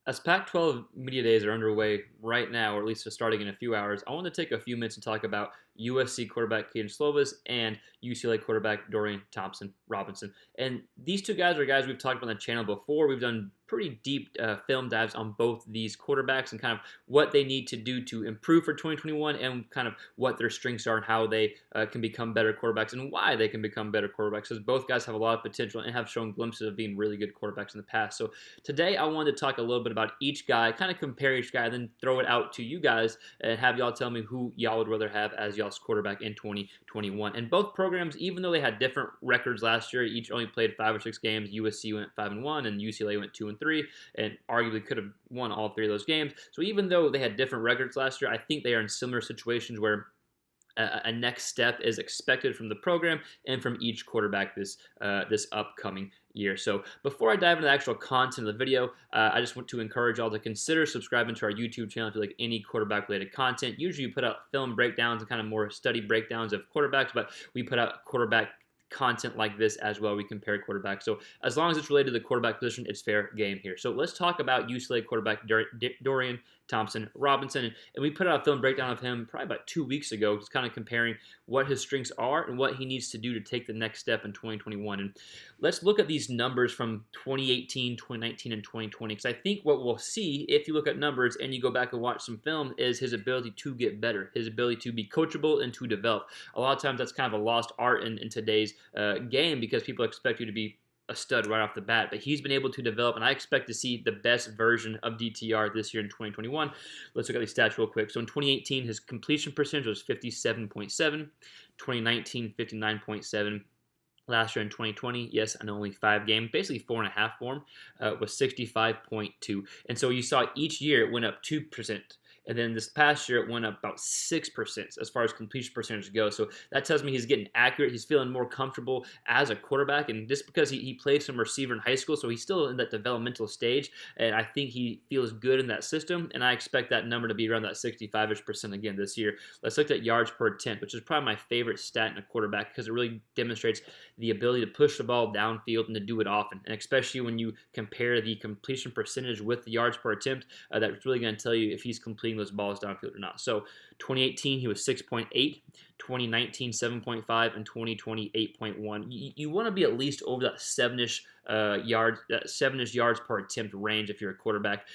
As Pac-12 media days are underway right now, or at least are starting in a few hours, I want to take a few minutes and talk about USC quarterback Kedon Slovis and UCLA quarterback Dorian Thompson-Robinson. And these two guys are guys we've talked about on the channel before. We've done pretty deep film dives on both these quarterbacks and kind of what they need to do to improve for 2021 and kind of what their strengths are and how they can become better quarterbacks and why they can become better quarterbacks, because both guys have a lot of potential and have shown glimpses of being really good quarterbacks in the past. So today I wanted to talk a little bit about each guy, kind of compare each guy, then throw it out to you guys and have y'all tell me who y'all would rather have as y'all's quarterback in 2021. And both programs, even though they had different records last year, each only played 5 or 6 games. USC went 5-1 and UCLA went 2-3, and arguably could have won all 3 of those games. So even though they had different records last year, I think they are in similar situations where a next step is expected from the program and from each quarterback this upcoming year. So before I dive into the actual content of the video, I just want to encourage y'all to consider subscribing to our YouTube channel if you like any quarterback related content. Usually we put out film breakdowns and kind of more study breakdowns of quarterbacks, but we put out quarterback content like this as well. We compare quarterbacks. So as long as it's related to the quarterback position, it's fair game here. So let's talk about UCLA quarterback Dorian Thompson-Robinson. And we put out a film breakdown of him probably about 2 weeks ago, just kind of comparing what his strengths are and what he needs to do to take the next step in 2021. And let's look at these numbers from 2018, 2019, and 2020, because I think what we'll see if you look at numbers and you go back and watch some film is his ability to get better, his ability to be coachable and to develop. A lot of times that's kind of a lost art in today's game, because people expect you to be a stud right off the bat, but he's been able to develop, and I expect to see the best version of DTR this year in 2021. Let's look at these stats real quick. So in 2018, his completion percentage was 57.7, 2019, 59.7. Last year in 2020, yes, and only 5 games, basically 4.5 for him, was 65.2. And so you saw each year it went up 2%. And then this past year, it went up about 6% as far as completion percentage goes. So that tells me he's getting accurate. He's feeling more comfortable as a quarterback. And just because he played some receiver in high school, so he's still in that developmental stage. And I think he feels good in that system. And I expect that number to be around that 65-ish% again this year. Let's look at yards per attempt, which is probably my favorite stat in a quarterback, because it really demonstrates the ability to push the ball downfield and to do it often. And especially when you compare the completion percentage with the yards per attempt, that's really going to tell you if he's completing those balls downfield or not. So 2018 he was 6.8, 2019 7.5, and 2020 8.1. You want to be at least over that 7-ish yards per attempt range if you're a quarterback.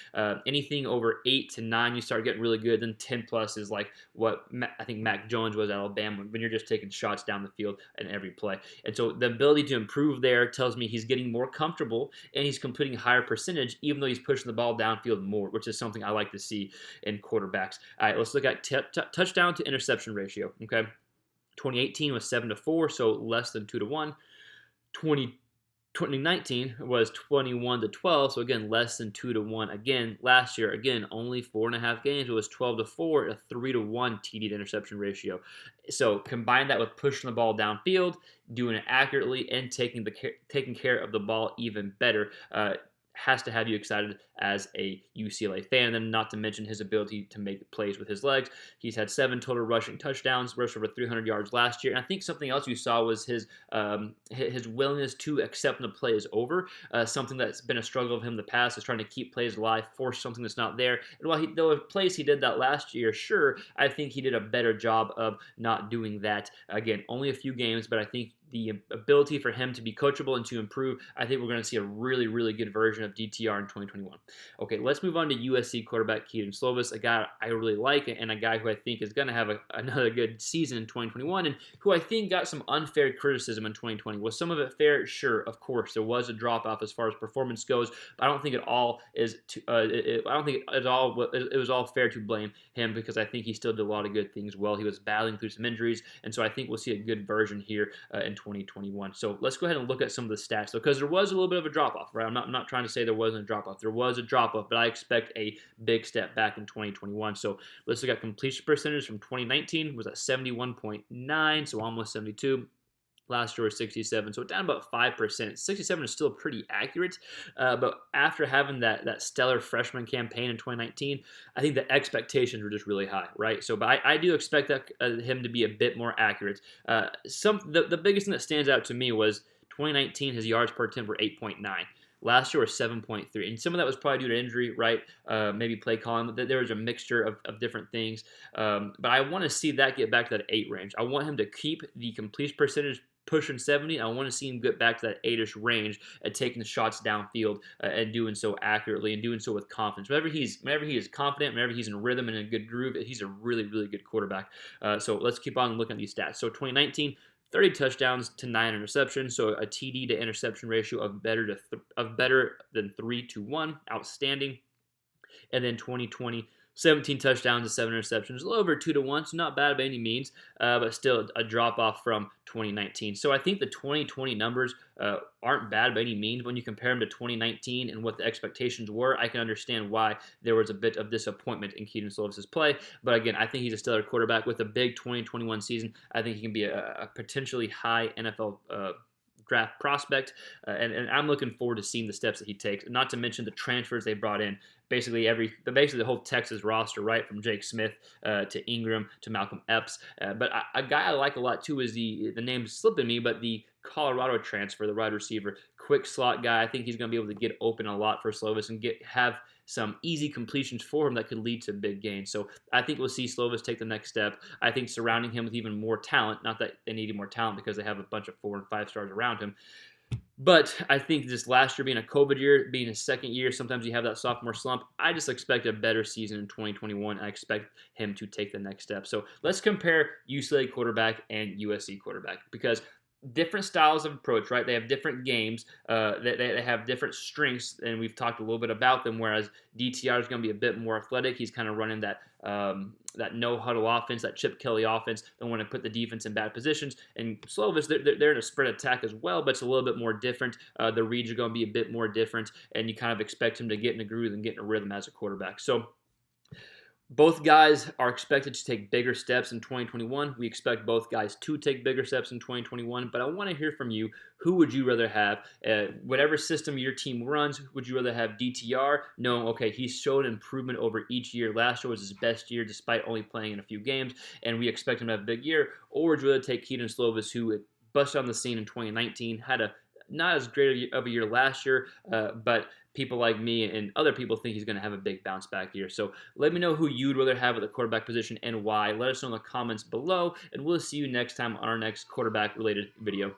Anything over 8 to 9, you start getting really good. Then 10 plus is like what I think Mac Jones was at Alabama, when you're just taking shots down the field in every play. And so the ability to improve there tells me he's getting more comfortable and he's completing a higher percentage, even though he's pushing the ball downfield more, which is something I like to see in quarterbacks. All right, let's look at touchdown to interception ratio. Okay, 2018 was 7-4, so less than 2-1. 2019 was 21-12, so again less than 2-1. Again, last year, again only 4.5 games, it was 12-4, a 3-1 TD to interception ratio. So combine that with pushing the ball downfield, doing it accurately, and taking care of the ball even better. Has to have you excited as a UCLA fan. And then not to mention his ability to make plays with his legs. He's had 7 total rushing touchdowns, rushed over 300 yards last year. And I think something else you saw was his willingness to accept when the play is over. Something that's been a struggle of him in the past is trying to keep plays alive, force something that's not there. And while there were plays he did that last year, sure, I think he did a better job of not doing that. Again, only a few games, but I think the ability for him to be coachable and to improve, I think we're going to see a really, really good version of DTR in 2021. Okay, let's move on to USC quarterback Kedon Slovis, a guy I really like and a guy who I think is going to have another good season in 2021, and who I think got some unfair criticism in 2020. Was some of it fair? Sure, of course. There was a drop-off as far as performance goes, but I don't think it was all fair to blame him, because I think he still did a lot of good things well. He was battling through some injuries, and so I think we'll see a good version here in 2021. So let's go ahead and look at some of the stats, because there was a little bit of a drop-off, right? I'm not trying to say there wasn't a drop-off. There was a drop-off, but I expect a big step back in 2021. So let's look at completion percentage from 2019 was at 71.9, so almost 72. Last year was 67, so down about 5%. 67 is still pretty accurate, but after having that stellar freshman campaign in 2019, I think the expectations were just really high, right? So, but I do expect him to be a bit more accurate. The biggest thing that stands out to me was 2019, his yards per attempt were 8.9. Last year was 7.3, and some of that was probably due to injury, right? Maybe play calling. There was a mixture of different things, but I want to see that get back to that 8 range. I want him to keep the completion percentage pushing 70. I want to see him get back to that 8-ish range at taking the shots downfield and doing so accurately and doing so with confidence. Whenever he is confident, whenever he's in rhythm and in a good groove, he's a really, really good quarterback. So let's keep on looking at these stats. So 2019, 30 touchdowns to 9 interceptions, so a TD to interception ratio of better than 3 to 1, outstanding. And then 2020, 17 touchdowns to 7 interceptions, a little over 2 to 1, so not bad by any means, but still a drop off from 2019. So I think the 2020 numbers aren't bad by any means. When you compare them to 2019 and what the expectations were, I can understand why there was a bit of disappointment in Kedon Slovis' play. But again, I think he's a stellar quarterback with a big 2021 season. I think he can be a potentially high NFL draft prospect, and I'm looking forward to seeing the steps that he takes. Not to mention the transfers they brought in. Basically the whole Texas roster, right, from Jake Smith to Ingram to Malcolm Epps. But a guy I like a lot too is the name's slipping me, but the Colorado transfer, the wide receiver, quick slot guy. I think he's going to be able to get open a lot for Slovis and have some easy completions for him that could lead to big gains. So I think we'll see Slovis take the next step. I think surrounding him with even more talent, not that they need more talent because they have a bunch of 4 and 5 stars around him, but I think this last year being a COVID year, being his second year, sometimes you have that sophomore slump. I just expect a better season in 2021. I expect him to take the next step. So let's compare UCLA quarterback and USC quarterback, because different styles of approach, right? They have different games. They have different strengths, and we've talked a little bit about them. Whereas DTR is going to be a bit more athletic. He's kind of running that no huddle offense, that Chip Kelly offense. They want to put the defense in bad positions. And Slovis, they're in a spread attack as well, but it's a little bit more different. The reads are going to be a bit more different, and you kind of expect him to get in a groove and get in a rhythm as a quarterback. So both guys are expected to take bigger steps in 2021. We expect both guys to take bigger steps in 2021, but I want to hear from you. Who would you rather have? Whatever system your team runs, would you rather have DTR? No, okay, he's showed improvement over each year. Last year was his best year despite only playing in a few games, and we expect him to have a big year. Or would you rather take Kedon Slovis, who busted on the scene in 2019, had a not as great of a year last year, but people like me and other people think he's going to have a big bounce back year. So let me know who you'd rather have at the quarterback position and why. Let us know in the comments below, and we'll see you next time on our next quarterback related video.